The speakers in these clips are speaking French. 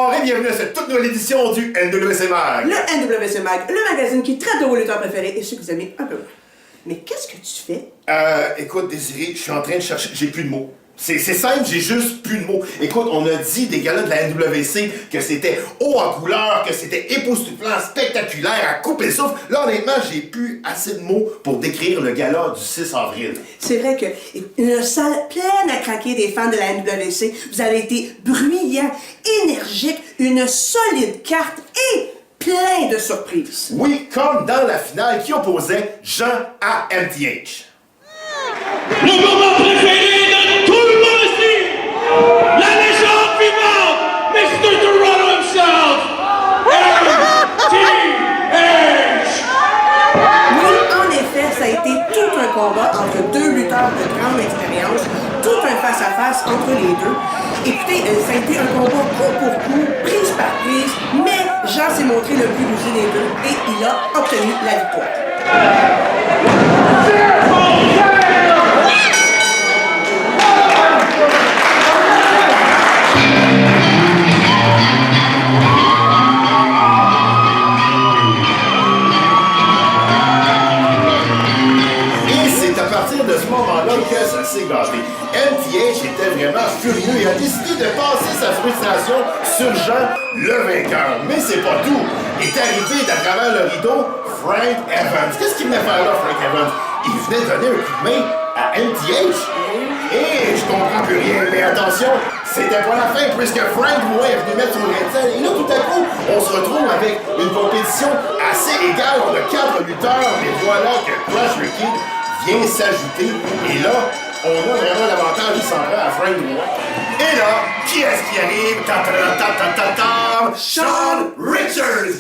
bonsoir et bienvenue à cette toute nouvelle édition du NWC Mag. Le NWC Mag, le magazine qui traite de vos lutteurs préférés et ceux que vous aimez un peu moins. Mais qu'est-ce que tu fais? Écoute, Désiré, je suis en train de chercher... J'ai plus de mots. C'est simple, j'ai juste plus de mots. Écoute, on a dit des galas de la NWC que c'était haut en couleur, que c'était époustouflant, spectaculaire, à couper le souffle. Là, honnêtement, j'ai plus assez de mots pour décrire le gala du 6 avril. C'est vrai que une salle pleine à craquer des fans de la NWC, vous avez été bruyant, énergique, une solide carte et plein de surprises. Oui, comme dans la finale qui opposait Jean à MTH. Le moment préféré de tout le monde ici, la légende vivante, Mr. Toronto himself, MTH! Oui, en effet, ça a été tout un combat entre deux lutteurs de grande expérience, tout un face-à-face entre les deux. Écoutez, ça a été un combat coup pour coup, prise par prise, mais Jean s'est montré le plus rusé des deux et il a obtenu la victoire. De ce moment-là que ça s'est gâté. MTH était vraiment furieux et a décidé de passer sa frustration sur Jean, le vainqueur. Mais c'est pas tout. Est arrivé d'à travers le rideau Frank Evans. Qu'est-ce qu'il venait faire là, Frank Evans? Il venait donner un coup de main à MTH. Et je comprends plus rien, mais attention, c'était pas la fin puisque Frank Roy est venu mettre son grain de sel. Et là, tout à coup, on se retrouve avec une compétition assez égale. On a 4 lutteurs, mais voilà que Crash Kid vient s'ajouter, et là, on a vraiment l'avantage de s'en prendre à Frank Roy. Et là, qui est-ce qui arrive? Sean Richards!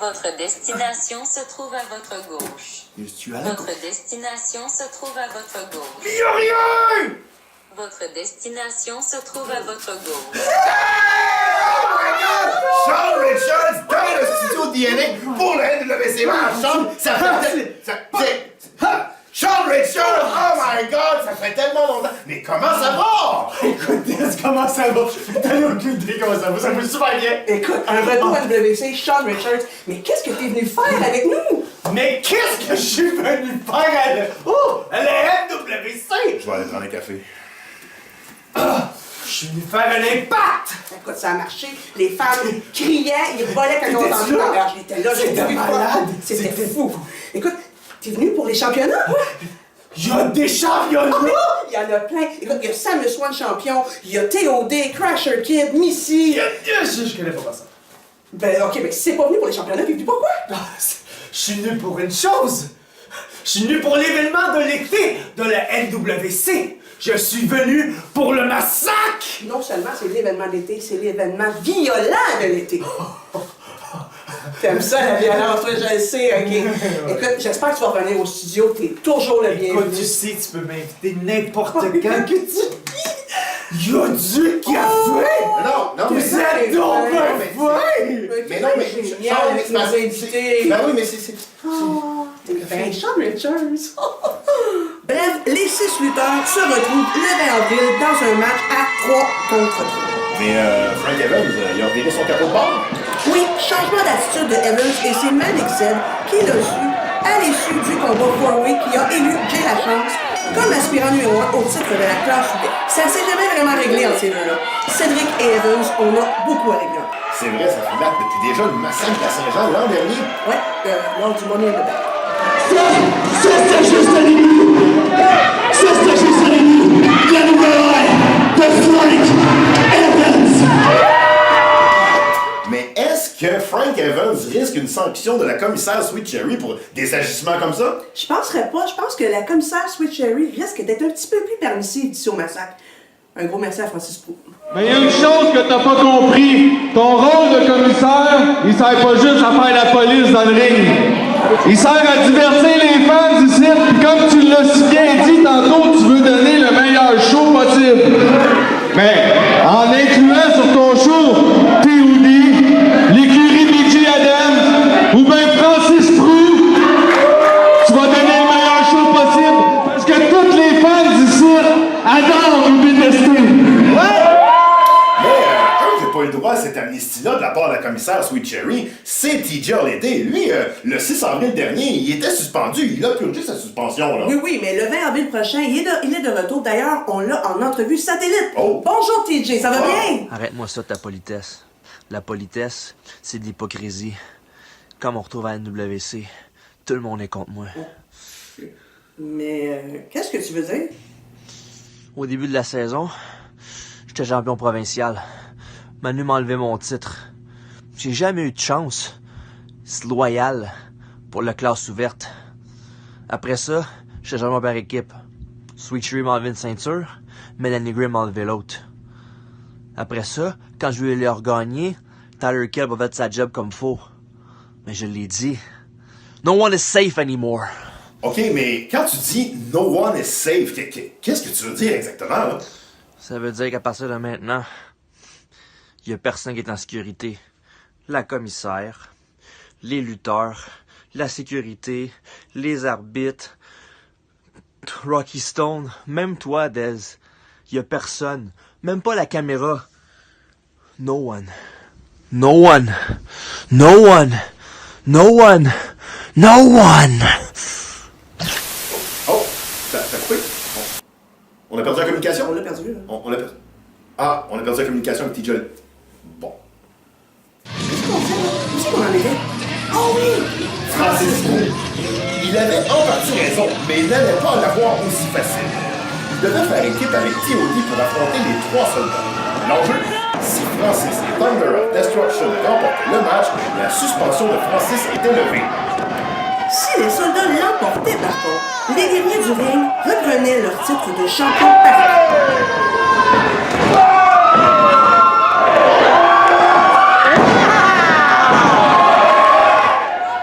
Votre destination se trouve à votre gauche. Votre destination se trouve à votre gauche. Y'a rien! Votre destination se trouve à votre gauche. Oh my God! Sean Richards dans le studio DNA pour le NWC Mag. Sean, ça fait... Sean Richards! Oh my God! Ça fait tellement longtemps! Mais comment ça va? Écoute, comment ça va? T'as aucune idée comment ça va? Ça va super bien! Écoute, un retour à NWC, Sean Richards, mais qu'est-ce que t'es venu faire avec nous? Mais qu'est-ce que je suis venu faire à la NWC? Je vais aller prendre un café. Je suis venu faire un impact! Écoute, ça a marché. Les fans criaient, ils volaient quand ils ont entendu la gorge. J'étais là, C'était malade! C'était fou. Écoute, t'es venu pour les championnats? Il y a des championnats! Il y en a plein. Écoute, il y a Samus One champion, il y a TOD, Crasher Kid, Missy. Je connais pas ça. Ben, ok, mais si c'est pas venu pour les championnats, t'es venu pourquoi? Je suis venu pour une chose! Je suis venu pour l'événement de l'été de la NWC! Je suis venu pour le massacre! Non seulement c'est l'événement d'été, c'est l'événement violent de l'été. T'aimes ça, la violence, toi, je le sais, ok? Écoute, j'espère que tu vas revenir au studio, t'es toujours le bienvenu. Écoute, tu sais, tu peux m'inviter n'importe quand que tu dis. Il y a du café! Non, mais Vous êtes donc Mais non, mais génial, tu nous as invités. Ben oui, mais c'est... Ben, Sean Richards. Bref, les 6 lutteurs se retrouvent le 20 avril dans un match à 3 contre 3. Mais Frank Evans, il a reviré son capot de bord. Oui, changement d'attitude de Evans et c'est Malik Zed qui l'a su à l'issue du combat 4-way qui a élu Jay Lachance comme aspirant numéro 1 au titre de la classe UD. Ça s'est jamais vraiment réglé entre ces deux-là. Cédric et Evans, on a beaucoup à régler. C'est vrai, ça fait date depuis déjà le massacre à Saint-Jean l'an dernier. Ouais, lors du Money in the Bank. Ça c'est juste un début! Ça c'est juste un début! La nouvelle ère de Frank Evans! Mais est-ce que Frank Evans risque une sanction de la commissaire Sweet Cherry pour des agissements comme ça? Je penserais pas. Je pense que la commissaire Sweet Cherry risque d'être un petit peu plus permissive d'ici au massacre. Un gros merci à Francis Prou. Mais il y a une chose que t'as pas compris. Ton rôle de commissaire, il sert pas juste à faire la police dans le ring. Il sert à divertir les fans ici, puis comme tu l'as si bien dit tantôt, tu veux donner le meilleur show possible. Mais en incluant sur ton show TOD, l'écurie BG Adams ou bien Francis Prou, tu vas donner le meilleur show possible parce que toutes les fans ici Sweet Cherry, c'est TJ Holiday. Lui, le 6 avril dernier, il était suspendu. Il a purgé sa suspension, là. Oui, mais le 20 avril prochain, il est de retour. D'ailleurs, on l'a en entrevue satellite. Oh. Bonjour, TJ, ça va bien? Arrête-moi ça, ta politesse. La politesse, c'est de l'hypocrisie. Comme on retrouve à la NWC, tout le monde est contre moi. Mais qu'est-ce que tu veux dire? Au début de la saison, j'étais champion provincial. Manu m'a enlevé mon titre. J'ai jamais eu de chance. C'est loyal pour la classe ouverte. Après ça, j'étais champion par équipe. Sweet Cherry m'a enlevé une ceinture, Melanie Gray m'a enlevé l'autre. Après ça, quand je voulais leur gagner, Tyler Kidd a fait sa job comme faux. Mais je l'ai dit. No one is safe anymore. OK, mais quand tu dis « no one is safe », qu'est-ce que tu veux dire exactement, là? Ça veut dire qu'à partir de maintenant, il y a personne qui est en sécurité. La commissaire, les lutteurs, la sécurité, les arbitres, Rocky Stone, même toi, Dez. Il y a personne. Même pas la caméra. No one. No one. No one. No one. No one. Oh, ça a coupé. On a perdu la communication? On l'a perdu, là. On a perdu. Ah, on a perdu la communication avec TJ. Bon. Qu'est-ce qu'on fait, là? Où c'est qu'on en était? Oh oui! Francisco. Il avait en partie raison, mais il n'allait pas l'avoir aussi facile. Il devait faire équipe avec TOD pour affronter les 3 soldats. L'enjeu, si Francis et Thunder of Destruction remportaient le match, la suspension de Francis était levée. Si les soldats l'emportaient, par contre, les guerriers du ring reprenaient leur titre de champion par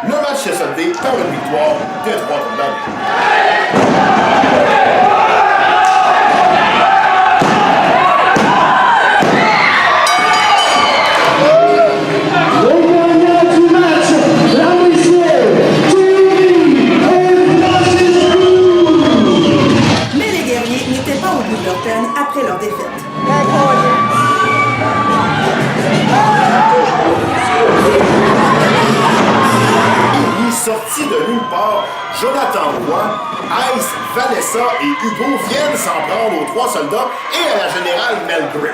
Le match s'est soldé par une victoire de 3 condamnés. Mais les guerriers n'étaient pas au bout de leur peine après leur défaite. Sorti de nulle part, Jonathan Roy, Ice, Vanessa et Hugo viennent s'en prendre aux 3 soldats et à la générale Mel Gray.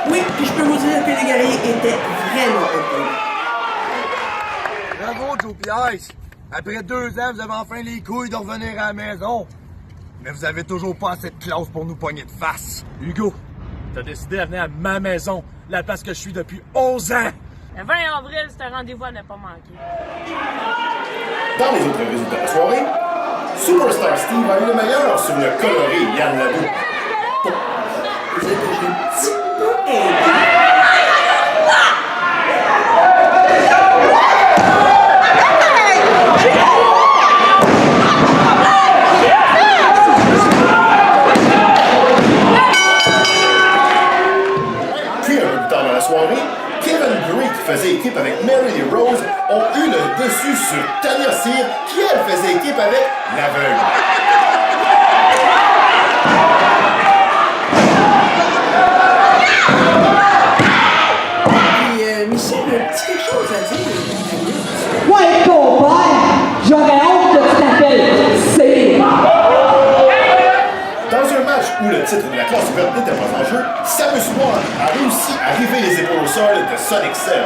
Oui, puis je peux vous dire que les guerriers étaient vraiment heureux. Bravo, Joe et Ice! Après 2 ans, vous avez enfin les couilles de revenir à la maison. Mais vous avez toujours pas assez de classe pour nous pogner de face. Hugo, t'as décidé de venir à ma maison, la place que je suis depuis 11 ans! Le 20 avril, c'est un rendez-vous à ne pas manquer. Dans les autres résultats de la soirée, Superstar Steve a eu le meilleur sur le coloré Yann Labou. Vous êtes un petit peu aidé. Puis un peu plus tard dans la soirée, Kevin Gray, qui faisait équipe avec Mary et Rose, ont eu le dessus sur Tanya Cyr, qui elle faisait équipe avec l'aveugle. Puis, Michel, un petit quelque chose à dire. Ouais, ton père, j'aurais honte que tu t'appelles C. Dans un match où le titre de la classe ouverte n'était pas en jeu, Samus One a réussi à river les épaules au sol de Sonic Cell.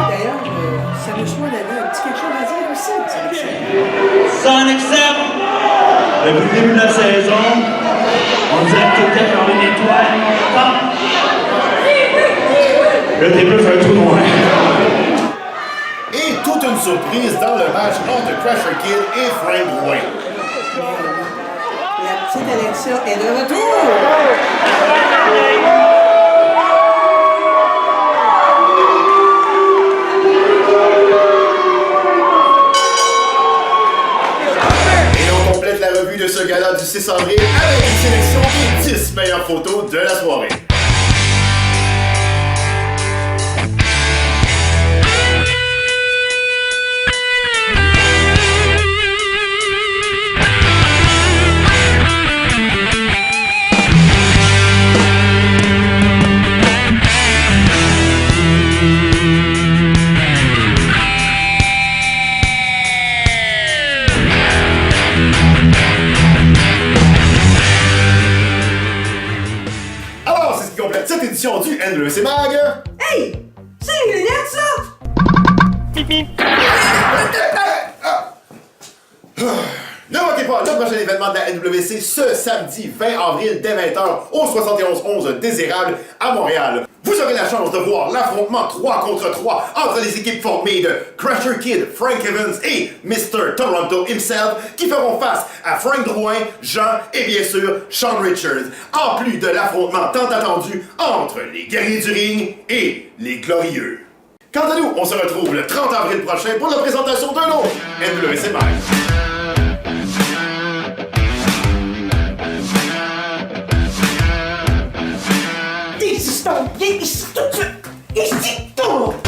D'ailleurs, Samus One avait un petit quelque chose à dire aussi. Sonic 7, depuis le début de la saison, on disait que tu étais comme une étoile. Ah. Là, t'es plus un trou noir. Et toute une surprise dans le match entre Crusher Kid et Frank Wayne. La petite Alexia est de retour! Et on complète la revue de ce gala du 6 avril avec une sélection des 10 meilleures photos de la soirée. complète cette édition du NWC Mag. Hey! C'est les lunettes, ça! Pipi! Ne manquez pas le prochain événement de la NWC ce samedi 20 avril dès 20h au 7111 Désirable à Montréal. Vous aurez la chance de voir l'affrontement 3 contre 3 entre les équipes formées de Crusher Kid, Frank Evans et Mr. Toronto himself qui feront face à Frank Drouin, Jean et bien sûr Sean Richards, en plus de l'affrontement tant attendu entre les guerriers du ring et les glorieux. Quant à nous, on se retrouve le 30 avril prochain pour la présentation d'un autre NWC Mag. Viens ici tout de suite! Ici, tout!